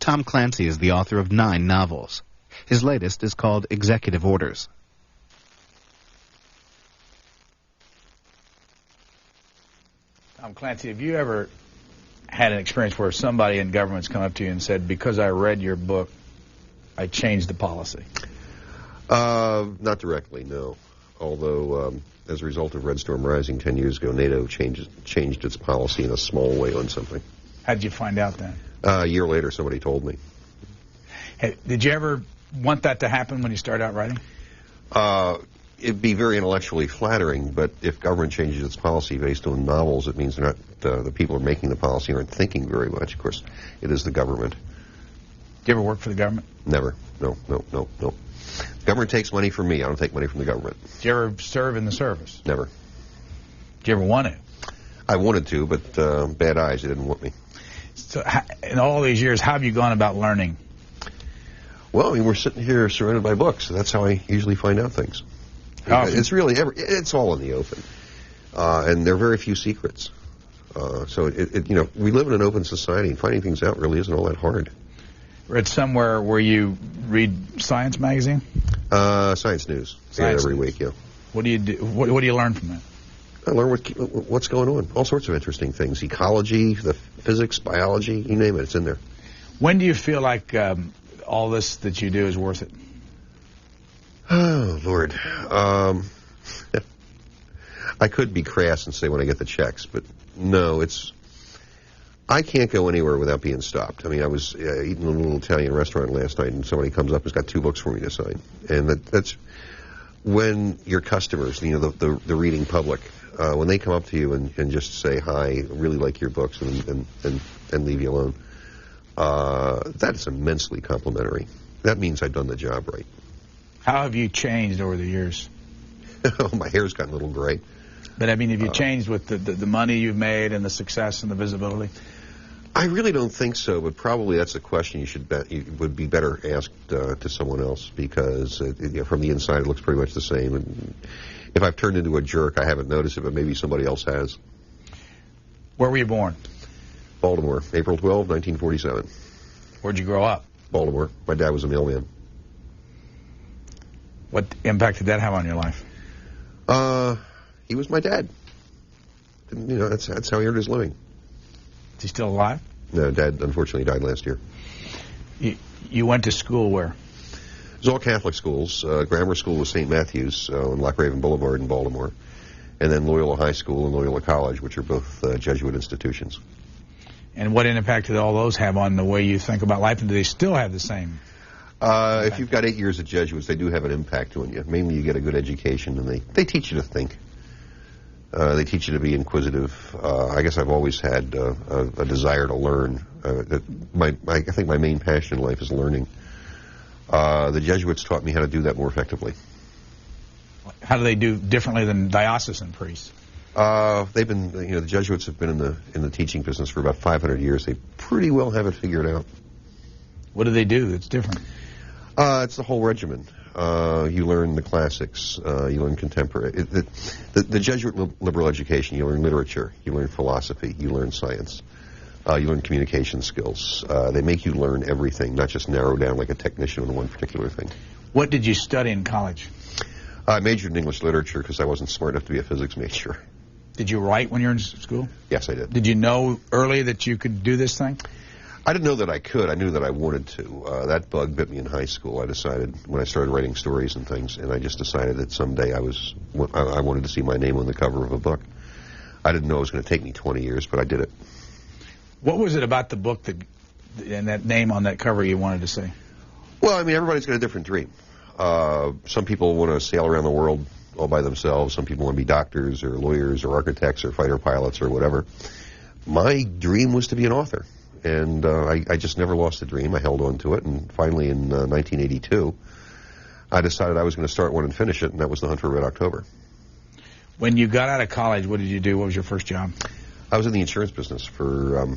Tom Clancy is the author of 9 novels. His latest is called Executive Orders. Tom Clancy, have you ever had an experience where somebody in government's come up to you and said, because I read your book, I changed the policy? Not directly, no. Although, as a result of Red Storm Rising 10 years ago, NATO changed its policy in a small way on something. How did you find out then? A year later, somebody told me. Hey, did you ever want that to happen when you started out writing? It'd be very intellectually flattering, but if government changes its policy based on novels, it means they're not, the people who are making the policy aren't thinking very much. Of course, it is the government. Did you ever work for the government? Never. No. Government takes money from me. I don't take money from the government. Did you ever serve in the service? Never. Did you ever want to? I wanted to, but bad eyes, they didn't want me. So, in all these years, how have you gone about learning? Well, I mean, we're sitting here surrounded by books, so that's how I usually find out things. It's really, it's all in the open. And there are very few secrets. So, you know, we live in an open society, and finding things out really isn't all that hard. Read somewhere where you read Science magazine? Science News. Science every News. week, yeah. What do you do? What do you learn from that? I learn what's going on. All sorts of interesting things. Ecology, the physics, biology, you name it, it's in there. When do you feel like all this that you do is worth it? Oh, Lord. I could be crass and say when I get the checks, but no, I can't go anywhere without being stopped. I mean, I was eating in a little Italian restaurant last night, and somebody comes up and has got 2 books for me to sign. And that's when your customers, you know, the reading public, when they come up to you and just say, hi, I really like your books, and leave you alone, that is immensely complimentary. That means I've done the job right. How have you changed over the years? Oh, my hair's gotten a little gray. But, I mean, have you changed with the money you've made and the success and the visibility? I really don't think so, but probably that's a question you would be better asked to someone else, because you know, from the inside it looks pretty much the same. And if I've turned into a jerk, I haven't noticed it, but maybe somebody else has. Where were you born? Baltimore, April 12, 1947. Where'd you grow up? Baltimore. My dad was a mailman. What impact did that have on your life? He was my dad. And, you know, that's how he earned his living. Is he still alive? No, Dad unfortunately died last year. You went to school where? It was all Catholic schools. Grammar school was St. Matthew's on Loch Raven Boulevard in Baltimore. And then Loyola High School and Loyola College, which are both Jesuit institutions. And what impact did all those have on the way you think about life? And do they still have the same? If you've got 8 years at Jesuits, they do have an impact on you. Mainly you get a good education, and they teach you to think. They teach you to be inquisitive. I guess I've always had a desire to learn. I think my main passion in life is learning. The Jesuits taught me how to do that more effectively. How do they do differently than diocesan priests? They've been, you know, the Jesuits have been in the teaching business for about 500 years. They pretty well have it figured out. What do they do that's different? It's the whole regimen. You learn the classics. You learn contemporary. The Jesuit liberal education, you learn literature. You learn philosophy. You learn science. You learn communication skills. They make you learn everything, not just narrow down like a technician on one particular thing. What did you study in college? I majored in English literature because I wasn't smart enough to be a physics major. Did you write when you were in school? Yes, I did. Did you know early that you could do this thing? I didn't know that I could. I knew that I wanted to. That bug bit me in high school. I decided when I started writing stories and things, and I just decided that someday I wanted to see my name on the cover of a book. I didn't know it was going to take me 20 years, but I did it. What was it about the book and that name on that cover you wanted to see? Well, I mean, everybody's got a different dream. Some people want to sail around the world all by themselves. Some people want to be doctors or lawyers or architects or fighter pilots or whatever. My dream was to be an author. And I just never lost the dream. I held on to it, and finally in 1982, I decided I was going to start one and finish it, and that was The Hunt for Red October. When you got out of college, what did you do? What was your first job? I was in the insurance business for,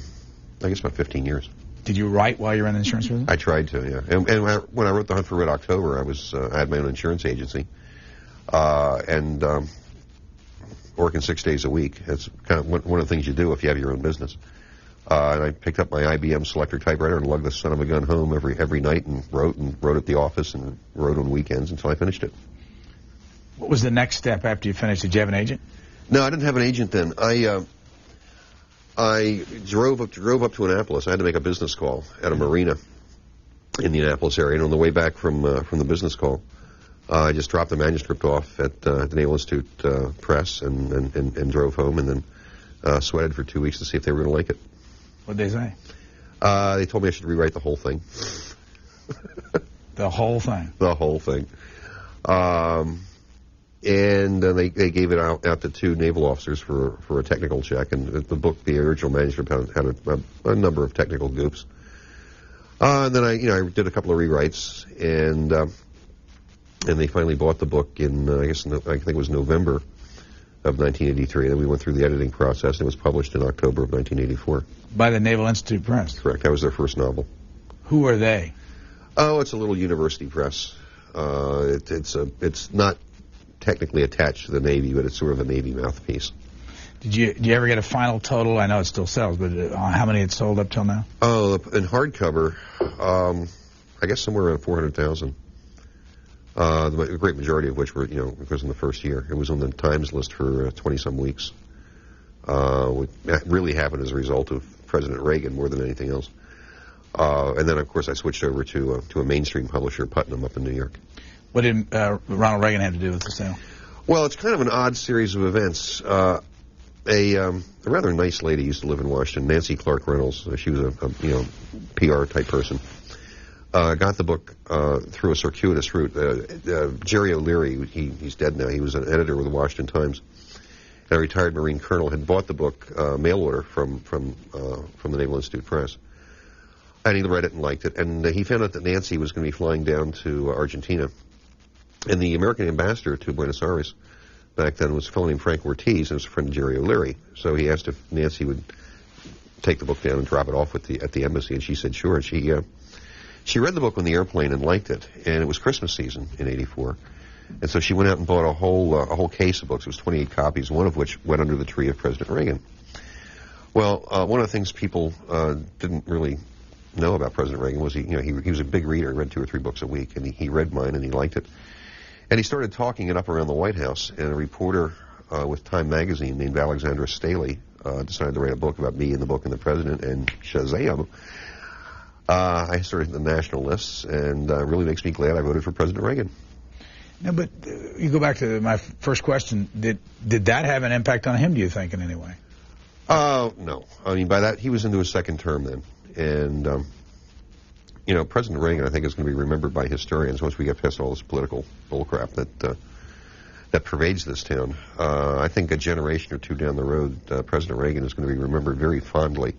I guess, about 15 years. Did you write while you were in the insurance business? I tried to, yeah. And when I wrote The Hunt for Red October, I had my own insurance agency, and working 6 days a week. That's kind of one of the things you do if you have your own business. And I picked up my IBM Selector typewriter and lugged the son of a gun home every night and wrote at the office and wrote on weekends until I finished it. What was the next step after you finished? Did you have an agent? No, I didn't have an agent then. I drove up to Annapolis. I had to make a business call at a marina in the Annapolis area, and on the way back from the business call, I just dropped the manuscript off at the Naval Institute Press and drove home, and then sweated for 2 weeks to see if they were going to like it. What did they say? They told me I should rewrite the whole thing. The whole thing? The whole thing. And they gave it out to 2 naval officers for a technical check, and the original manuscript had a number of technical goops. And then I did a couple of rewrites, and they finally bought the book in I think it was November of 1983. Then we went through the editing process, and it was published in October of 1984. By the Naval Institute Press? Correct. That was their first novel. Who are they? Oh, it's a little university press. It's not technically attached to the Navy, but it's sort of a Navy mouthpiece. Did you ever get a final total? I know it still sells, but how many it sold up till now? Oh, in hardcover, I guess somewhere around 400,000. The great majority of which were, because in the first year. It was on the Times list for 20-some weeks. That really happened as a result of President Reagan more than anything else. And then, of course, I switched over to a mainstream publisher, Putnam, up in New York. What did Ronald Reagan have to do with the sale? Well, it's kind of an odd series of events. A rather nice lady used to live in Washington, Nancy Clark Reynolds. She was a PR type person. Got the book through a circuitous route. Jerry O'Leary, he's dead now. He was an editor with the Washington Times. And a retired Marine colonel had bought the book mail order from the Naval Institute Press. And he read it and liked it. And he found out that Nancy was going to be flying down to Argentina. And the American ambassador to Buenos Aires back then was a fellow named Frank Ortiz, and was a friend of Jerry O'Leary. So he asked if Nancy would take the book down and drop it off at the embassy, and she said sure. And she read the book on the airplane and liked it, and it was Christmas season in '84. And so she went out and bought a whole case of books. It was 28 copies, one of which went under the tree of President Reagan. Well, one of the things people didn't really know about President Reagan was he was a big reader. He read 2 or 3 books a week, and he read mine and he liked it. And he started talking it up around the White House, and a reporter with Time magazine named Alexandra Staley decided to write a book about me and the book and the president, and Shazam! I started in the national lists, and really makes me glad I voted for President Reagan. No, but you go back to my first question. Did that have an impact on him, do you think, in any way? No. I mean, by that, he was into his second term then. And, President Reagan, I think, is going to be remembered by historians once we get past all this political bullcrap that pervades this town. I think a generation or two down the road, President Reagan is going to be remembered very fondly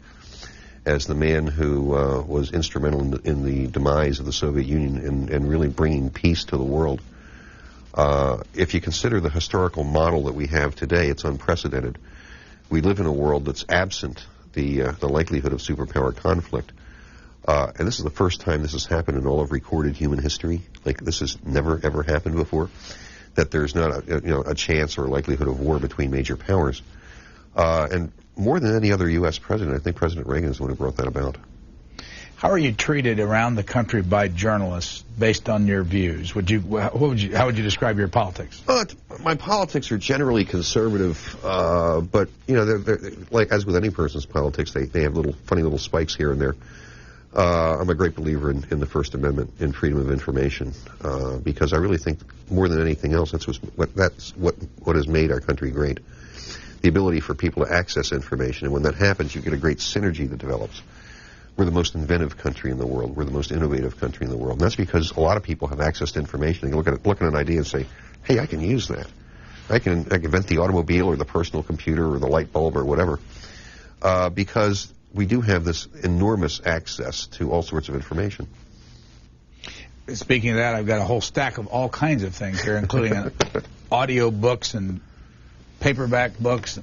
as the man who was instrumental in the demise of the Soviet Union and really bringing peace to the world. If you consider the historical model that we have today, it's unprecedented. We live in a world that's absent the likelihood of superpower conflict. And this is the first time this has happened in all of recorded human history. Like, this has never, ever happened before, that there's not a chance or a likelihood of war between major powers. And more than any other U.S. president, I think President Reagan is the one who brought that about. How are you treated around the country by journalists based on your views? How would you describe your politics? My politics are generally conservative, but they're like as with any person's politics, they have funny little spikes here and there. I'm a great believer in the First Amendment, in freedom of information, because I really think more than anything else, that's what has made our country great. The ability for people to access information, and when that happens, you get a great synergy that develops. We're the most inventive country in the world. We're the most innovative country in the world. And that's because a lot of people have access to information. They can look at an idea and say, hey, I can use that. I can invent the automobile or the personal computer or the light bulb or whatever. Because we do have this enormous access to all sorts of information. Speaking of that, I've got a whole stack of all kinds of things here, including audio books and paperback books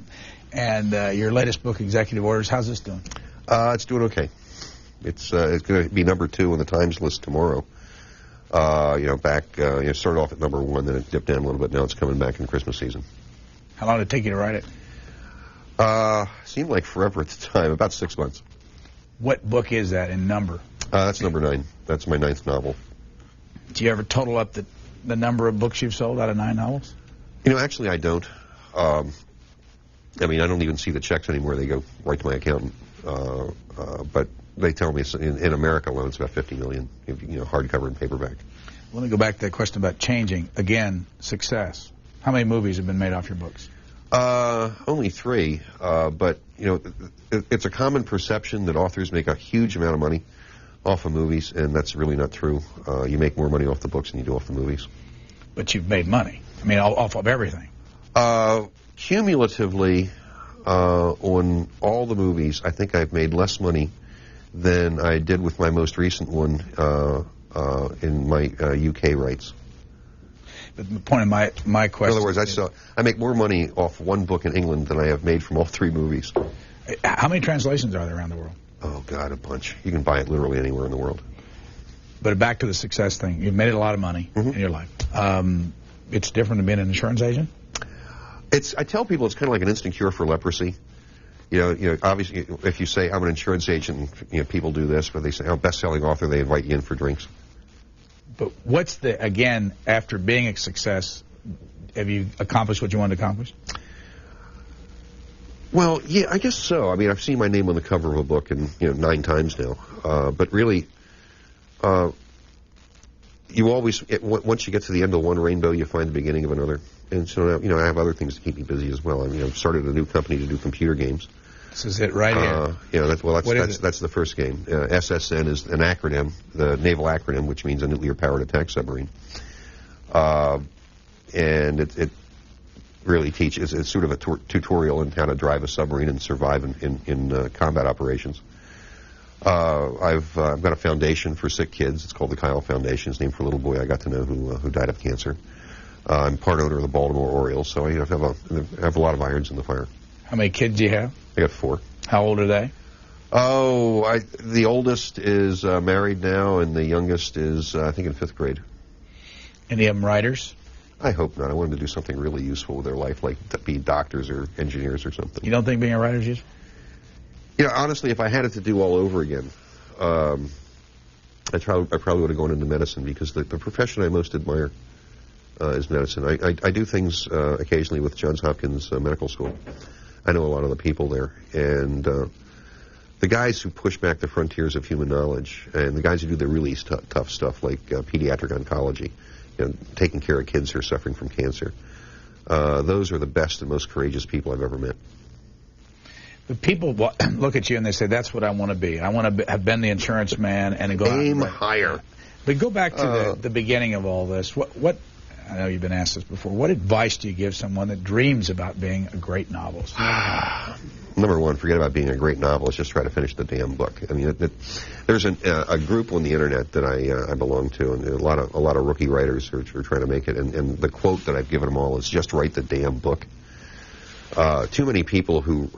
and your latest book, Executive Orders. How's this doing? It's doing okay. It's going to be number 2 on the Times list tomorrow. It started off at number 1, then it dipped down a little bit. Now it's coming back in Christmas season. How long did it take you to write it? Seemed like forever at the time, about 6 months. What book is that in number? That's number 9. That's my 9th novel. Do you ever total up the number of books you've sold out of 9 novels? You know, actually, I don't. I mean, I don't even see the checks anymore. They go right to my accountant. But they tell me in America alone, it's about 50 million, you know, hardcover and paperback. Let me go back to that question about changing. Again, success. How many movies have been made off your books? Only 3. But, you know, it's a common perception that authors make a huge amount of money off of movies, and that's really not true. You make more money off the books than you do off the movies. But you've made money. I mean, off of everything. Cumulatively, on all the movies, I think I've made less money than I did with my most recent one in my UK rights. But the point of my question. In other words, I make more money off one book in England than I have made from all 3 movies. How many translations are there around the world? Oh, God, a bunch. You can buy it literally anywhere in the world. But back to the success thing. You've made a lot of money in your life. It's different than being an insurance agent? I tell people it's kind of like an instant cure for leprosy. You know, obviously, if you say, I'm an insurance agent, you know, people do this, but they say, best-selling author, they invite you in for drinks. But what's again, after being a success, have you accomplished what you wanted to accomplish? Well, yeah, I guess so. I mean, I've seen my name on the cover of a book 9 times now. But really, you always, once you get to the end of one rainbow, you find the beginning of another. And so now, you know, I have other things to keep me busy as well. I mean, I've started a new company to do computer games. This is it right here. Yeah, that's the first game. SSN is an acronym, the naval acronym, which means a nuclear-powered attack submarine. And it really teaches, it's sort of a tutorial in how to drive a submarine and survive in combat operations. I've got a foundation for sick kids. It's called the Kyle Foundation. It's named for a little boy I got to know who died of cancer. I'm part owner of the Baltimore Orioles, so I have a lot of irons in the fire. How many kids do you have? I got 4. How old are they? Oh, the oldest is married now, and the youngest is, I think, in 5th grade. Any of them writers? I hope not. I want them to do something really useful with their life, like to be doctors or engineers or something. You don't think being a writer is useful? You know, honestly, if I had it to do all over again, I probably would have gone into medicine, because the profession I most admire is medicine. I do things occasionally with Johns Hopkins Medical School. I know a lot of the people there, and the guys who push back the frontiers of human knowledge, and the guys who do the really tough stuff like pediatric oncology, you know, taking care of kids who are suffering from cancer, those are the best and most courageous people I've ever met. But people look at you and they say, that's what I want to be. I want to have been the insurance man and go aim higher. But go back to the beginning of all this. What I know you've been asked this before. What advice do you give someone that dreams about being a great novelist? Number one, forget about being a great novelist. Just try to finish the damn book. I mean, there's a group on the internet that I belong to, and a lot of rookie writers who are trying to make it. And the quote that I've given them all is, just write the damn book. Too many people who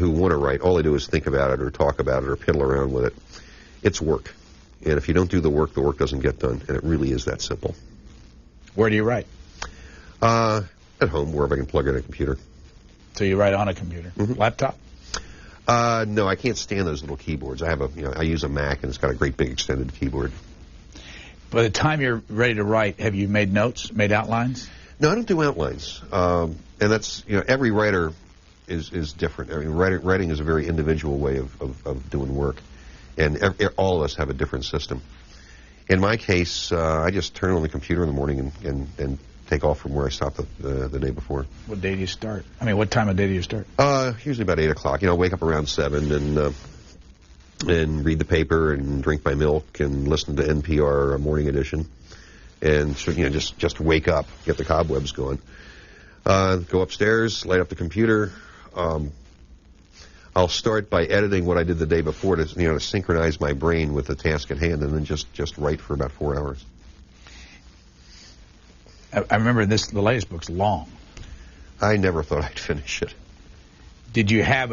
want to write, all they do is think about it or talk about it or piddle around with it. It's work. And if you don't do the work doesn't get done. And it really is that simple. Where do you write? At home, wherever I can plug in a computer. So you write on a computer? Mm-hmm. Laptop? No, I can't stand those little keyboards. I use a Mac, and it's got a great big extended keyboard. By the time you're ready to write, have you made notes, made outlines? No, I don't do outlines. And that's, every writer is different. I mean, writing is a very individual way of doing work. And all of us have a different system. In my case, I just turn on the computer in the morning and take off from where I stopped the day before. What day do you start? I mean, what time of day do you start? Usually about 8 o'clock. Wake up around 7 and read the paper and drink my milk and listen to NPR Morning Edition. And so, just wake up, get the cobwebs going. Go upstairs, light up the computer. I'll start by editing what I did the day before to synchronize my brain with the task at hand, and then just write for about 4 hours. I remember the latest book's long. I never thought I'd finish it. Did you have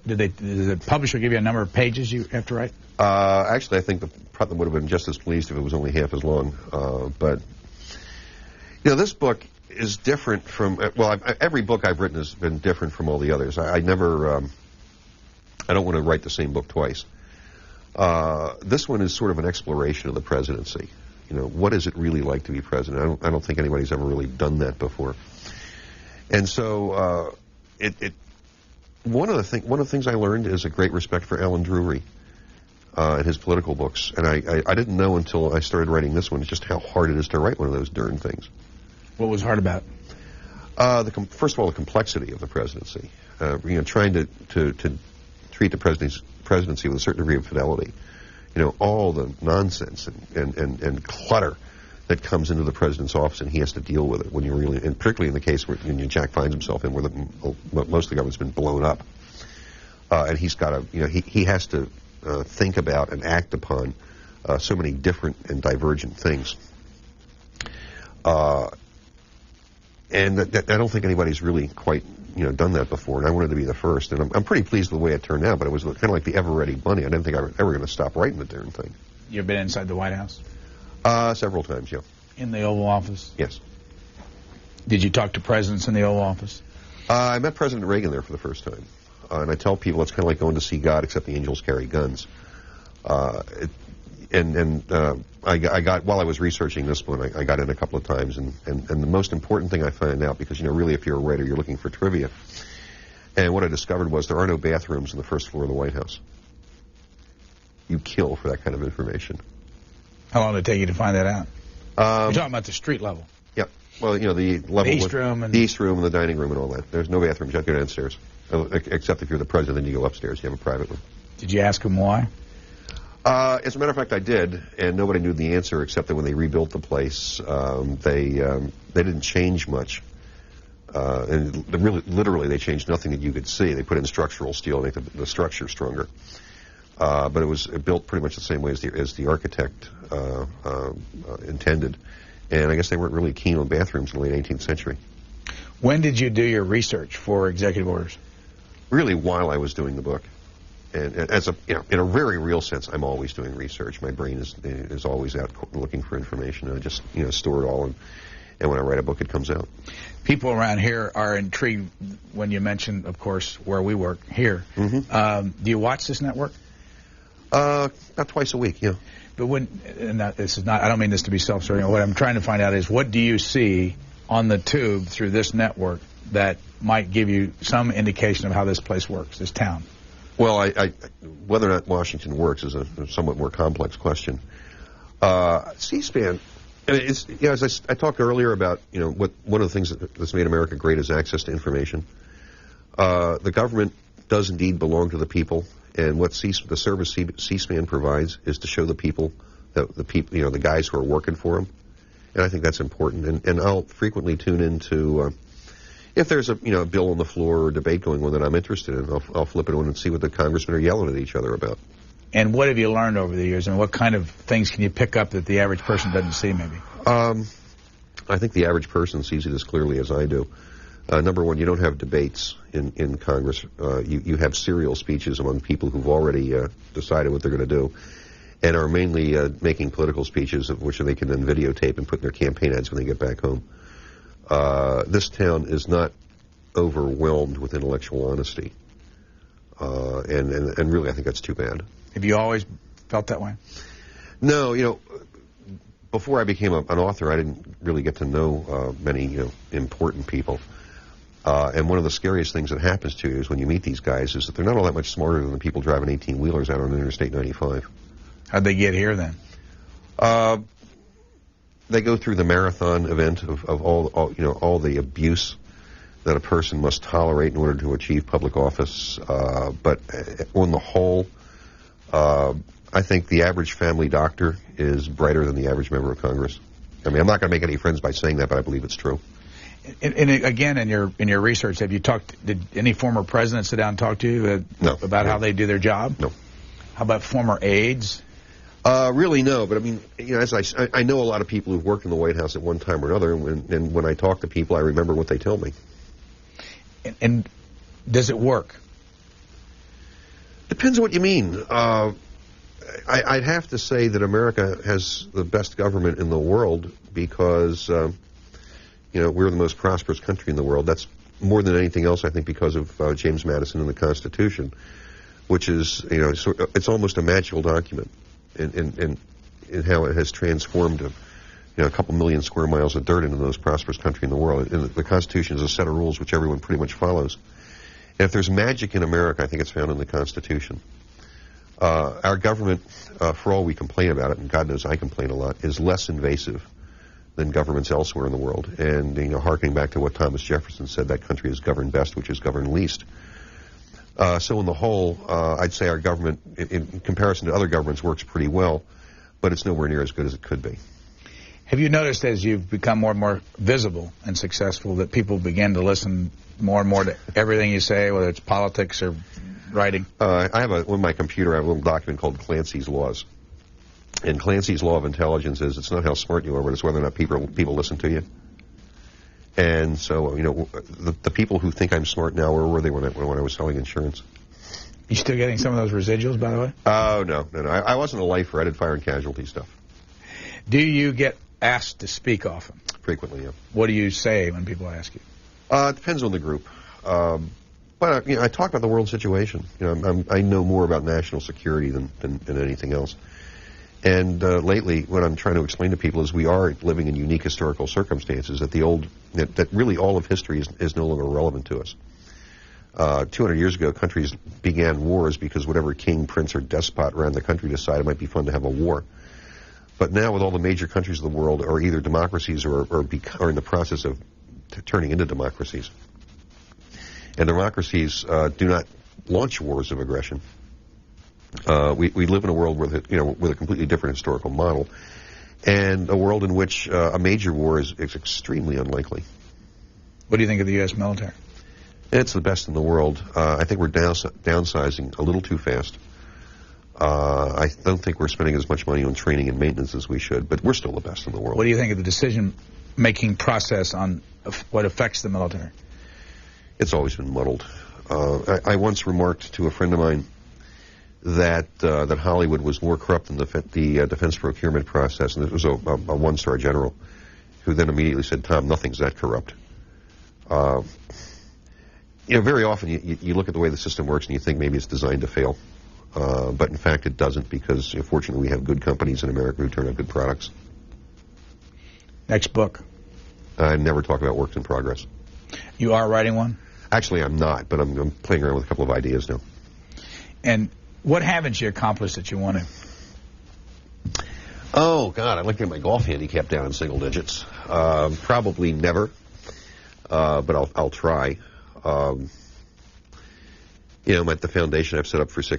did the publisher give you a number of pages you have to write? Actually, I think the probably would have been just as pleased if it was only half as long. But this book, is different from, well, every book I've written has been different from all the others. I never, I don't want to write the same book twice. This one is sort of an exploration of the presidency. You know, what is it really like to be president? I don't think anybody's ever really done that before. And so, one of the things I learned is a great respect for Alan Drury and his political books. And I didn't know until I started writing this one just how hard it is to write one of those darn things. What was hard about it? First of all, the complexity of the presidency. You know, trying to treat the presidency with a certain degree of fidelity. You know, all the nonsense and clutter that comes into the president's office, and he has to deal with it when you really, and particularly in the case where Jack finds himself in, where most of the government's been blown up, and he's got to, you know, he has to think about and act upon so many different and divergent things. And I don't think anybody's really quite, you know, done that before, and I wanted to be the first. And I'm pretty pleased with the way it turned out, but it was kind of like the ever-ready bunny. I didn't think I was ever going to stop writing the darn thing. You've been inside the White House? Several times, yeah. In the Oval Office? Yes. Did you talk to presidents in the Oval Office? I met President Reagan there for the first time. And I tell people it's kind of like going to see God, except the angels carry guns. I got, while I was researching this one, I got in a couple of times, and the most important thing I found out, because, you know, really if you're a writer, you're looking for trivia, and what I discovered was there are no bathrooms on the first floor of the White House. You kill for that kind of information. How long did it take you to find that out? You're talking about the street level. Yeah. Well, you know, the level, the East Room and the East Room and the dining room and all that. There's no bathrooms. You have to go downstairs, except if you're the president, you go upstairs. You have a private one. Did you ask him why? As a matter of fact, I did, and nobody knew the answer except that when they rebuilt the place, they didn't change much. And literally, they changed nothing that you could see. They put in structural steel to make the structure stronger. But it was built pretty much the same way as the architect intended. And I guess they weren't really keen on bathrooms in the late 18th century. When did you do your research for executive orders? Really, while I was doing the book. And as a, you know, in a very real sense, I'm always doing research. My brain is always out looking for information. I just, you know, store it all, and when I write a book, it comes out. People around here are intrigued when you mention, of course, where we work here. Mm-hmm. Do you watch this network? About twice a week, yeah. But this is not, I don't mean this to be self-serving. What I'm trying to find out is, what do you see on the tube through this network that might give you some indication of how this place works, this town? Well, whether or not Washington works is a somewhat more complex question. C-SPAN, it's, you know, as I talked earlier about, you know, one of the things that's made America great is access to information. The government does indeed belong to the people, and what the service C-SPAN provides is to show the people, the people, you know, the guys who are working for them, and I think that's important. And I'll frequently tune into. If there's a bill on the floor or a debate going on that I'm interested in, I'll flip it on and see what the congressmen are yelling at each other about. And what have you learned over the years, and what kind of things can you pick up that the average person doesn't see, maybe? I think the average person sees it as clearly as I do. Number one, you don't have debates in Congress. You have serial speeches among people who've already decided what they're going to do, and are mainly making political speeches, of which they can then videotape and put in their campaign ads when they get back home. This town is not overwhelmed with intellectual honesty, and really I think that's too bad. Have you always felt that way? No, you know, before I became an author, I didn't really get to know many, you know, important people. And one of the scariest things that happens to you is when you meet these guys is that they're not all that much smarter than the people driving 18-wheelers out on Interstate 95. How'd they get here then? They go through the marathon event of all the abuse that a person must tolerate in order to achieve public office. But on the whole, I think the average family doctor is brighter than the average member of Congress. I mean, I'm not going to make any friends by saying that, but I believe it's true. And again, in your research, have you did any former president sit down and talk to you about how they do their job? No. How about former aides? Really, no. But I mean, you know, as I know a lot of people who've worked in the White House at one time or another, and when I talk to people, I remember what they tell me. And does it work? Depends on what you mean. I'd have to say that America has the best government in the world because, we're the most prosperous country in the world. That's more than anything else, I think, because of James Madison and the Constitution, which is, it's almost a magical document in how it has transformed a couple million square miles of dirt into the most prosperous country in the world. And the Constitution is a set of rules which everyone pretty much follows. And if there's magic in America, I think it's found in the Constitution. Our government, for all we complain about it, and God knows I complain a lot, is less invasive than governments elsewhere in the world. And, harkening back to what Thomas Jefferson said, that country is governed best which is governed least. So in the whole, I'd say our government, in comparison to other governments, works pretty well, but it's nowhere near as good as it could be. Have you noticed as you've become more and more visible and successful that people begin to listen more and more to everything you say, whether it's politics or writing? I have on my computer, I have a little document called Clancy's Laws. And Clancy's Law of Intelligence is it's not how smart you are, but it's whether or not people listen to you. And so, the people who think I'm smart now, where were they when I was selling insurance? You still getting some of those residuals, by the way? Oh, no. I wasn't a lifer. I did fire and casualty stuff. Do you get asked to speak often? Frequently, yeah. What do you say when people ask you? It depends on the group. But I talk about the world situation. I know more about national security than anything else. And lately, what I'm trying to explain to people is we are living in unique historical circumstances. That really all of history is no longer relevant to us. 200 years ago, countries began wars because whatever king, prince, or despot ran the country decided it might be fun to have a war. But now, with all the major countries of the world are either democracies or in the process of turning into democracies. And democracies do not launch wars of aggression. We live in a world with a completely different historical model, and a world in which a major war is extremely unlikely. What do you think of the U.S. military? It's the best in the world. I think we're downsizing a little too fast. I don't think we're spending as much money on training and maintenance as we should, but we're still the best in the world. What do you think of the decision-making process on what affects the military? It's always been muddled. I once remarked to a friend of mine that Hollywood was more corrupt than the defense procurement process, and it was a one-star general who then immediately said, "Tom, nothing's that corrupt." Very often you look at the way the system works and you think maybe it's designed to fail, but in fact it doesn't, because fortunately we have good companies in America who turn out good products. Next book? I never talk about works in progress. You are writing one? Actually, I'm not, but I'm playing around with a couple of ideas now. And what haven't you accomplished that you want to? Oh, God, I'd like to get my golf handicap down in single digits. Probably never, but I'll try. At the foundation I've set up for 6